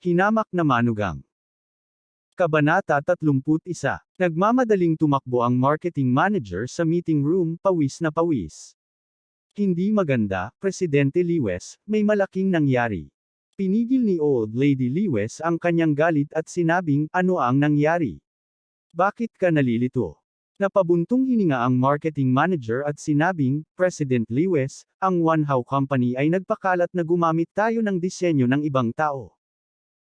Hinamak na manugang. Kabanata 31. Nagmamadaling tumakbo ang marketing manager sa meeting room, pawis na pawis. Hindi maganda, Presidente Liwes, may malaking nangyari. Pinigil ni Old Lady Liwes ang kanyang galit at sinabing, ano ang nangyari? Bakit ka nalilito? Napabuntong hininga ang marketing manager at sinabing, President Liwes, ang One How Company ay nagpakalat na gumamit tayo ng disenyo ng ibang tao.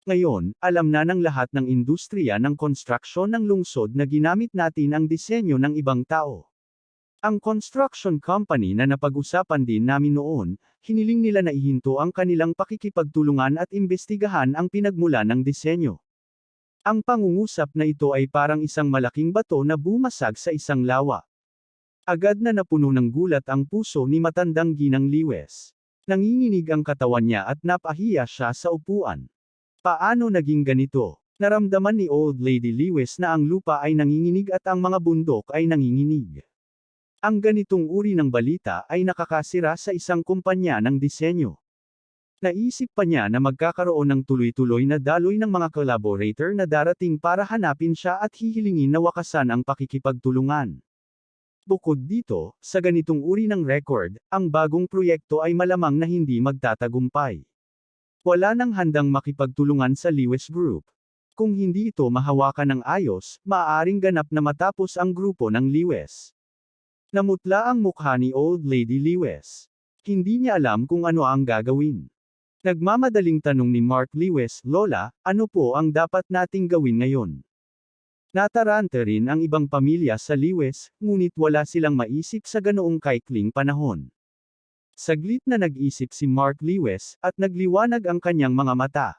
Ngayon, alam na ng lahat ng industriya ng konstruksyon ng lungsod na ginamit natin ang disenyo ng ibang tao. Ang construction company na napag-usapan din namin noon, hiniling nila na ihinto ang kanilang pakikipagtulungan at imbestigahan ang pinagmula ng disenyo. Ang pangungusap na ito ay parang isang malaking bato na bumasag sa isang lawa. Agad na napuno ng gulat ang puso ni matandang Ginang Liwes. Nanginginig ang katawan niya at napahiya siya sa upuan. Paano naging ganito? Naramdaman ni Old Lady Liwes na ang lupa ay nanginginig at ang mga bundok ay nanginginig. Ang ganitong uri ng balita ay nakakasira sa isang kumpanya ng disenyo. Naisip pa niya na magkakaroon ng tuloy-tuloy na daloy ng mga collaborator na darating para hanapin siya at hihilingin na wakasan ang pakikipagtulungan. Bukod dito, sa ganitong uri ng record, ang bagong proyekto ay malamang na hindi magtatagumpay. Wala nang handang makipagtulungan sa Liwes Group. Kung hindi ito mahawakan ng ayos, maaaring ganap na matapos ang grupo ng Liwes. Namutla ang mukha ni Old Lady Liwes. Hindi niya alam kung ano ang gagawin. Nagmamadaling tanong ni Mark Liwes, Lola, ano po ang dapat nating gawin ngayon? Nataranta rin ang ibang pamilya sa Liwes, ngunit wala silang maisip sa ganoong kaikling panahon. Saglit na nag-isip si Mark Liwes, at nagliwanag ang kanyang mga mata.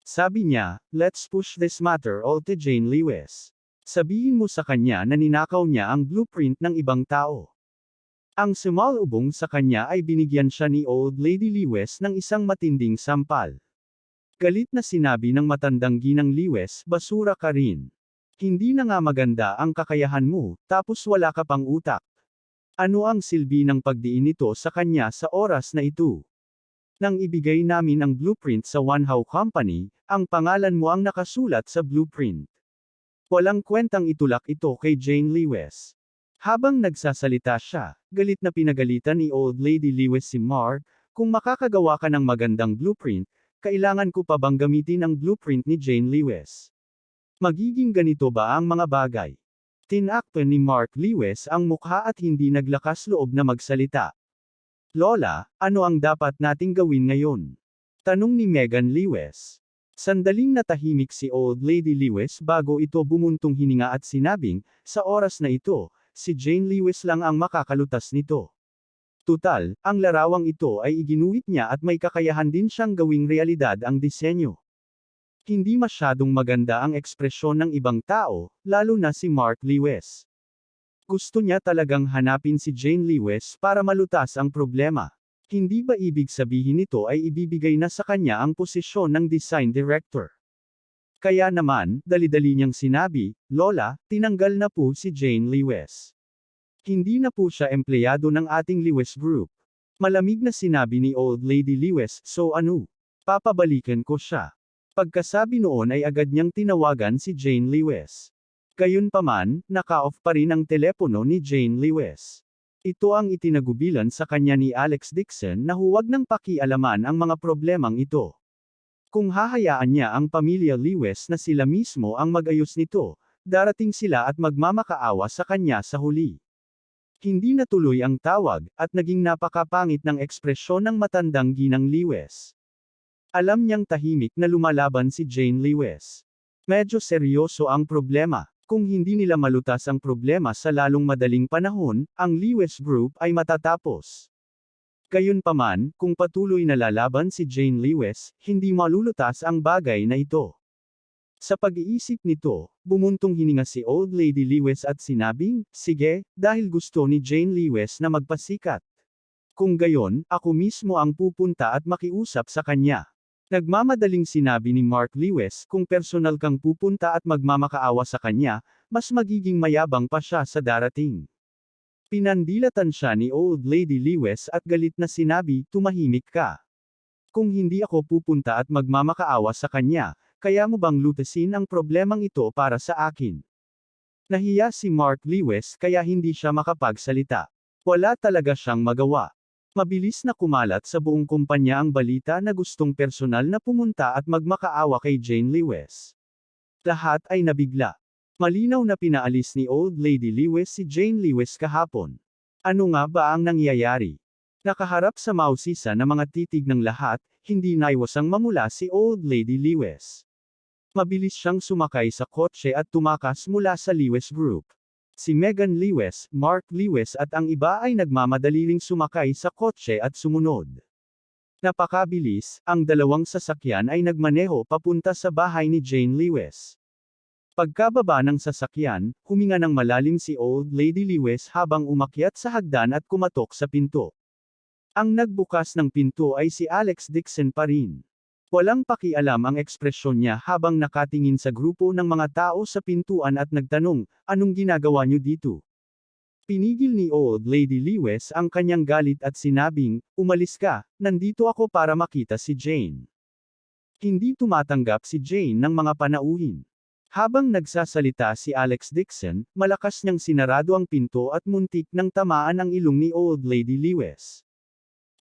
Sabi niya, let's push this matter all to Jane Liwes. Sabihin mo sa kanya na ninakaw niya ang blueprint ng ibang tao. Ang sumalubong sa kanya ay binigyan siya ni Old Lady Liwes ng isang matinding sampal. Galit na sinabi ng matandang Ginang Liwes, basura ka rin. Hindi na nga maganda ang kakayahan mo, tapos wala ka pang utak. Ano ang silbi ng pagdiin nito sa kanya sa oras na ito? Nang ibigay namin ang blueprint sa One How Company, ang pangalan mo ang nakasulat sa blueprint. Walang kwentang itulak ito kay Jane Liwes. Habang nagsasalita siya, galit na pinagalitan ni Old Lady Liwes si Mark, kung makakagawa ka ng magandang blueprint, kailangan ko pa bang gamitin ang blueprint ni Jane Liwes? Magiging ganito ba ang mga bagay? Tinakpan ni Mark Liwes ang mukha at hindi naglakas loob na magsalita. Lola, ano ang dapat nating gawin ngayon? Tanong ni Megan Liwes. Sandaling natahimik si Old Lady Liwes bago ito bumuntong hininga at sinabing, sa oras na ito, si Jane Liwes lang ang makakalutas nito. Tutal, ang larawang ito ay iginuhit niya at may kakayahan din siyang gawing realidad ang disenyo. Hindi masyadong maganda ang ekspresyon ng ibang tao, lalo na si Mark Liwes. Gusto niya talagang hanapin si Jane Liwes para malutas ang problema. Hindi ba ibig sabihin nito ay ibibigay na sa kanya ang posisyon ng design director? Kaya naman, dali-dali niyang sinabi, Lola, tinanggal na po si Jane Liwes. Hindi na po siya empleyado ng ating Liwes Group. Malamig na sinabi ni Old Lady Liwes, so ano? Papabalikan ko siya. Pagkasabi noon ay agad niyang tinawagan si Jane Liwes. Gayunpaman, naka-off pa rin ang telepono ni Jane Liwes. Ito ang itinagubilan sa kanya ni Alex Dixon na huwag nang pakialaman ang mga problemang ito. Kung hahayaan niya ang pamilya Liwes na sila mismo ang mag-ayos nito, darating sila at magmamakaawa sa kanya sa huli. Hindi natuloy ang tawag, at naging napakapangit ng ekspresyon ng matandang Ginang Liwes. Alam niyang tahimik na lumalaban si Jane Liwes. Medyo seryoso ang problema. Kung hindi nila malutas ang problema sa lalong madaling panahon, ang Liwes Group ay matatapos. Gayunpaman, kung patuloy na lalaban si Jane Liwes, hindi malulutas ang bagay na ito. Sa pag-iisip nito, bumuntong hininga si Old Lady Liwes at sinabing, sige, dahil gusto ni Jane Liwes na magpasikat. Kung gayon, ako mismo ang pupunta at makiusap sa kanya. Nagmamadaling sinabi ni Mark Liwes, kung personal kang pupunta at magmamakaawa sa kanya, mas magiging mayabang pa siya sa darating. Pinandilatan siya ni Old Lady Liwes at galit na sinabi, tumahimik ka. Kung hindi ako pupunta at magmamakaawa sa kanya, kaya mo bang lutasin ang problemang ito para sa akin? Nahiya si Mark Lewis kaya hindi siya makapagsalita. Wala talaga siyang magawa. Mabilis na kumalat sa buong kumpanya ang balita na gustong personal na pumunta at magmakaawa kay Jane Lewis. Lahat ay nabigla. Malinaw na pinaalis ni Old Lady Lewis si Jane Lewis kahapon. Ano nga ba ang nangyayari? Nakaharap sa mausisa na mga titig ng lahat, hindi naiwasang mamula si Old Lady Lewis. Mabilis siyang sumakay sa kotse at tumakas mula sa Lewis Group. Si Megan Lewis, Mark Lewis at ang iba ay nagmamadali ring sumakay sa kotse at sumunod. Napakabilis, ang dalawang sasakyan ay nagmaneho papunta sa bahay ni Jane Lewis. Pagkababa ng sasakyan, huminga ng malalim si Old Lady Lewis habang umakyat sa hagdan at kumatok sa pinto. Ang nagbukas ng pinto ay si Alex Dixon pa rin. Walang pakialam ang ekspresyon niya habang nakatingin sa grupo ng mga tao sa pintuan at nagtanong, "Anong ginagawa niyo dito?" Pinigil ni Old Lady Lewis ang kanyang galit at sinabing, "Umalis ka, nandito ako para makita si Jane." Hindi tumatanggap si Jane ng mga panauhin. Habang nagsasalita si Alex Dixon, malakas niyang sinarado ang pinto at muntik nang tamaan ang ilong ni Old Lady Lewis.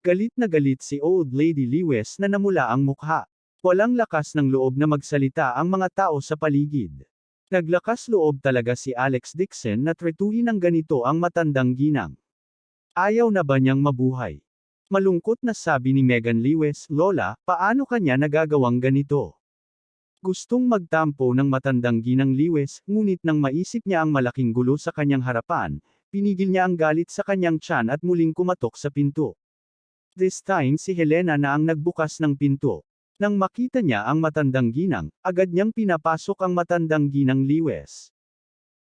Galit na galit si Old Lady Lewis na namula ang mukha. Walang lakas ng loob na magsalita ang mga tao sa paligid. Naglakas loob talaga si Alex Dixon na tretuhin ng ganito ang matandang ginang. Ayaw na ba niyang mabuhay? Malungkot na sabi ni Megan Lewis, "Lola, paano kanya nagagawang ganito?" Gustong magtampo ng matandang ginang Lewis, ngunit nang maisip niya ang malaking gulo sa kanyang harapan, pinigil niya ang galit sa kanyang tiyan at muling kumatok sa pinto. This time si Helena na ang nagbukas ng pinto. Nang makita niya ang matandang ginang, agad niyang pinapasok ang matandang ginang Lewis.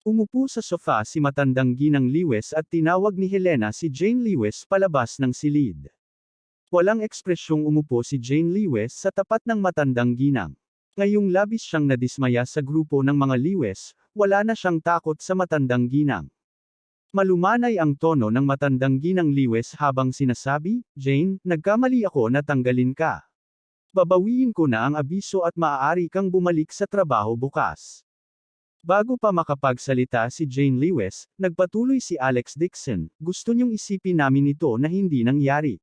Umupo sa sofa si matandang ginang Lewis at tinawag ni Helena si Jane Lewis palabas ng silid. Walang ekspresyong umupo si Jane Lewis sa tapat ng matandang ginang. Ngayong labis siyang nadismaya sa grupo ng mga Lewis, wala na siyang takot sa matandang ginang. Malumanay ang tono ng matandang ginang Lewis habang sinasabi, "Jane, nagkamali ako na tanggalin ka. Babawiin ko na ang abiso at maaari kang bumalik sa trabaho bukas." Bago pa makapagsalita si Jane Lewis, nagpatuloy si Alex Dixon, "Gusto niyong isipin namin ito na hindi nangyari.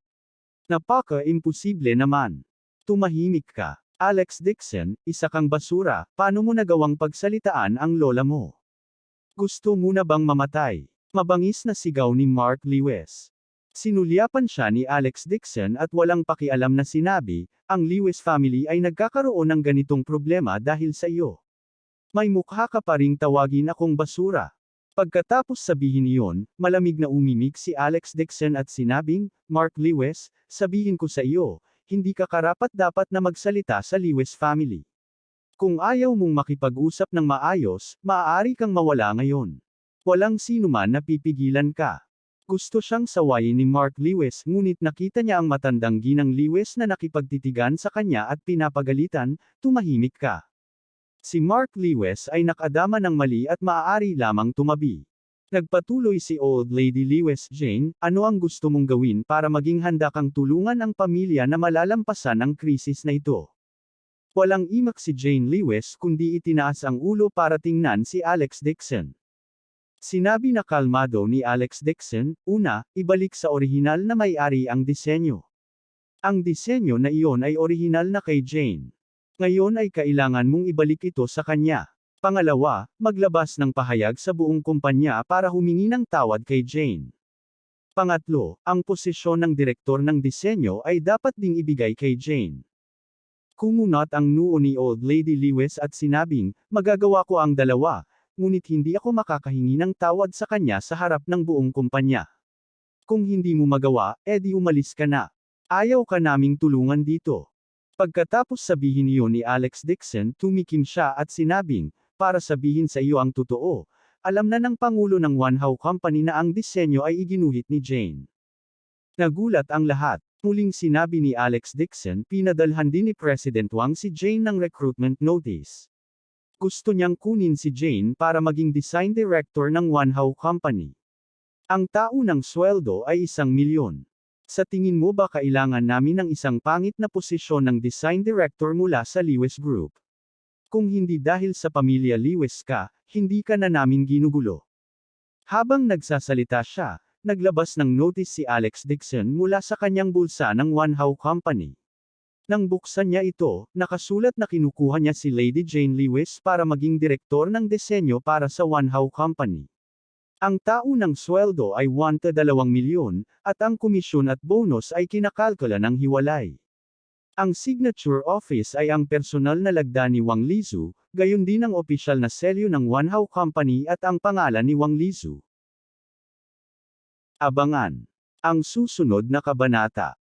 Napaka-imposible naman. Tumahimik ka. Alex Dixon, isa kang basura, paano mo nagawang pagsalitaan ang lola mo? Gusto mo na bang mamatay?" Mabangis na sigaw ni Mark Lewis. Sinulyapan siya ni Alex Dixon at walang pakialam na sinabi, "Ang Lewis family ay nagkakaroon ng ganitong problema dahil sa iyo. May mukha ka pa ring tawagin akong basura." Pagkatapos sabihin iyon, malamig na umimik si Alex Dixon at sinabing, "Mark Lewis, sabihin ko sa iyo, hindi ka karapat-dapat na magsalita sa Lewis family. Kung ayaw mong makipag-usap ng maayos, maaari kang mawala ngayon. Walang sinuman na pipigilan ka." Gusto siyang sawayin ni Mark Lewis ngunit nakita niya ang matandang ginang Lewis na nakipagtitigan sa kanya at pinapagalitan, "Tumahimik ka." Si Mark Lewis ay nakadama ng mali at maaari lamang tumabi. Nagpatuloy si Old Lady Lewis, "Jane, ano ang gusto mong gawin para maging handa kang tulungan ang pamilya na malalampasan ang krisis na ito?" Walang imak si Jane Lewis kundi itinaas ang ulo para tingnan si Alex Dixon. Sinabi na kalmado ni Alex Dixon, "Una, ibalik sa orihinal na may-ari ang disenyo. Ang disenyo na iyon ay orihinal na kay Jane. Ngayon ay kailangan mong ibalik ito sa kanya. Pangalawa, maglabas ng pahayag sa buong kumpanya para humingi ng tawad kay Jane. Pangatlo, ang posisyon ng direktor ng disenyo ay dapat ding ibigay kay Jane." Kumunat ang noo ni Old Lady Lewis at sinabing, "Magagawa ko ang dalawa, ngunit hindi ako makakahingi ng tawad sa kanya sa harap ng buong kumpanya. Kung hindi mo magawa, edi umalis ka na. Ayaw ka naming tulungan dito." Pagkatapos sabihin iyon ni Alex Dixon, tumikim siya at sinabing, "Para sabihin sa iyo ang totoo, alam na ng Pangulo ng One How Company na ang disenyo ay iginuhit ni Jane." Nagulat ang lahat. Muling sinabi ni Alex Dixon, pinadalhan din ni President Wang si Jane ng recruitment notice. Gusto niyang kunin si Jane para maging design director ng One How Company. Ang taunang sweldo ay 1 milyon. Sa tingin mo ba kailangan namin ng isang pangit na posisyon ng design director mula sa Lewis Group? Kung hindi dahil sa pamilya Lewis ka, hindi ka na namin ginugulo. Habang nagsasalita siya, naglabas ng notice si Alex Dixon mula sa kanyang bulsa ng One How Company. Nang buksan niya ito, nakasulat na kinukuha niya si Lady Jane Lewis para maging direktor ng disenyo para sa One How Company. Ang taunang sweldo ay 1 to 2 milyon, at ang komisyon at bonus ay kinakalkula ng hiwalay. Ang signature office ay ang personal na lagda ni Wang Lizu, gayon din ang opisyal na selyo ng One How Company at ang pangalan ni Wang Lizu. Abangan ang susunod na kabanata.